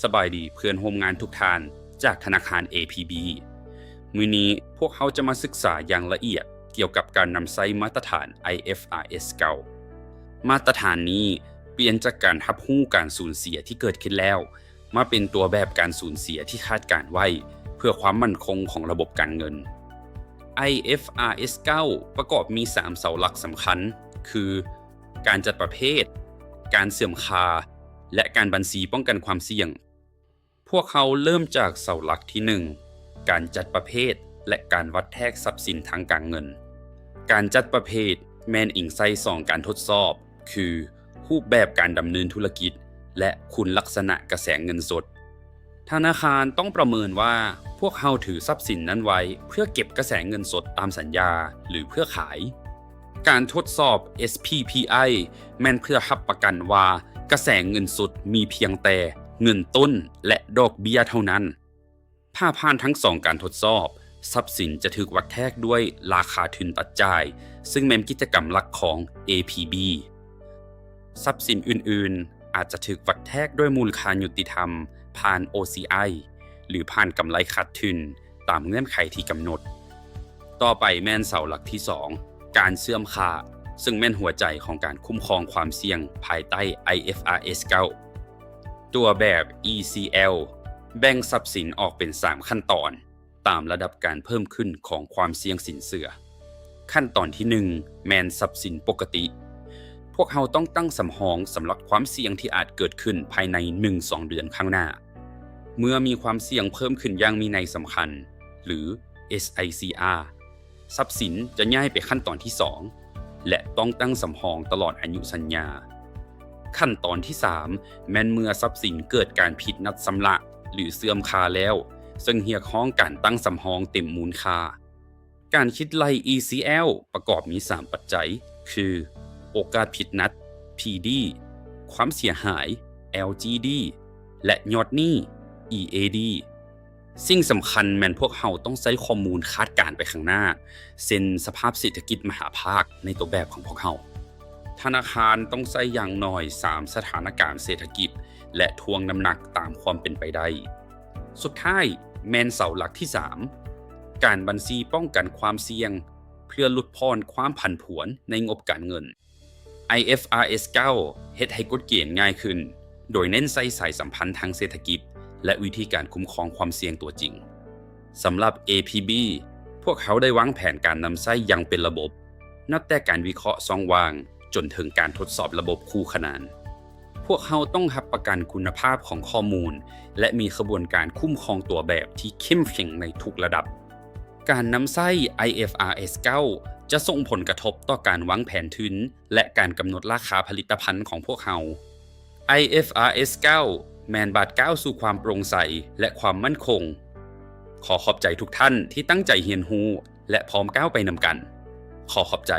สบายดีเพื่อนร่วมงานทุกท่านจากธนาคาร APB มื้อนี้พวกเขาจะมาศึกษาอย่างละเอียดเกี่ยวกับการนำใช้มาตรฐาน IFRS 9มาตรฐานนี้เปลี่ยนจากการรับรู้การสูญเสียที่เกิดขึ้นแล้วมาเป็นตัวแบบการสูญเสียที่คาดการไว้เพื่อความมั่นคงของระบบการเงิน IFRS 9ประกอบมี3เสาหลักสำคัญคือการจัดประเภทการเสื่อมคาและการบัญชีป้องกันความเสี่ยงพวกเขาเริ่มจากเสาหลักที่1การจัดประเภทและการวัดแทกทรัพย์สินทางการเงินการจัดประเภทแม่นอิงไส้2การทดสอบคือรูปแบบการดำเนินธุรกิจและคุณลักษณะกระแสเงินสดธนาคารต้องประเมินว่าพวกเขาถือทรัพย์สินนั้นไว้เพื่อเก็บกระแสเงินสดตามสัญญาหรือเพื่อขายการทดสอบ SPPI แม่นเพื่อรับประกันว่ากระแสเงินสดมีเพียงแต่เงินต้นและดอกเบี้ยเท่านั้นถ้าผ่านทั้ง2การทดสอบทรัพย์สินจะถูกวัดแทกด้วยราคาทุนตัดจ่ายซึ่งเป็นกิจกรรมหลักของ APB ทรัพย์สินอื่นๆอาจจะถูกวัดแทกด้วยมูลค่ายุติธรรมผ่าน OCI หรือผ่านกำไรขาดทุนตามเงื่อนไขที่กำหนดต่อไปแม่นเสาหลักที่2การเสื่อมค่าซึ่งแม่นหัวใจของการคุ้มครองความเสี่ยงภายใต้ IFRS 9ตัวแบบ ECL แบ่งทรัพย์สินออกเป็น3ขั้นตอนตามระดับการเพิ่มขึ้นของความเสี่ยงสินเชื่อขั้นตอนที่1แม่นทรัพย์สินปกติพวกเขาต้องตั้งสำรองสำหรับความเสี่ยงที่อาจเกิดขึ้นภายใน 1-2 เดือนข้างหน้าเมื่อมีความเสี่ยงเพิ่มขึ้นอย่างมีนัยสำคัญหรือ SICR ทรัพย์สินจะย้ายไปขั้นตอนที่2และต้องตั้งสำรองตลอดอายุสัญญาขั้นตอนที่3แม้นเมื่อทรัพย์สินเกิดการผิดนัดชำระหรือเสื่อมค่าแล้วซึ่งเรียกร้องการตั้งสำรองเต็มมูลค่าการคิดไล่ ECL ประกอบมี3ปัจจัยคือโอกาสผิดนัด PD ความเสียหาย LGD และยอดหนี้ EAD สิ่งสำคัญแม่นพวกเขาต้องใช้ข้อมูลคาดการณ์ไปข้างหน้าเช่นสภาพเศรษฐกิจมหาภาคในตัวแบบของพวกเขาธนาคารต้องใช้อย่างน้อย3สถานการณ์เศรษฐกิจและทวงน้ำหนักตามความเป็นไปได้สุดท้ายแม่นเสาหลักที่3การบัญชีป้องกันความเสี่ยงเพื่อลดพรความผันผวนในงบการเงิน IFRS 9 เฮ็ดให้กฎเกณฑ์ง่ายขึ้นโดยเน้นใส่สายสัมพันธ์ทางเศรษฐกิจและวิธีการคุ้มครองความเสี่ยงตัวจริงสำหรับ APB พวกเขาได้วางแผนการนำใช้อย่างเป็นระบบนับแต่การวิเคราะห์ช่องว่างจนถึงการทดสอบระบบคู่ขนานพวกเขาต้องรับประกันคุณภาพของข้อมูลและมีกระบวนการคุ้มครองตัวแบบที่เข้มแข็งในทุกระดับการนำใช้ IFRS 9 จะส่งผลกระทบต่อการวางแผนทุนและการกำหนดราคาผลิตภัณฑ์ของพวกเขา IFRS 9 แมนบาทก้าวสู่ความโปร่งใสและความมั่นคงขอขอบใจทุกท่านที่ตั้งใจเรียนรู้และพร้อมก้าวไปนำกันขอขอบใจ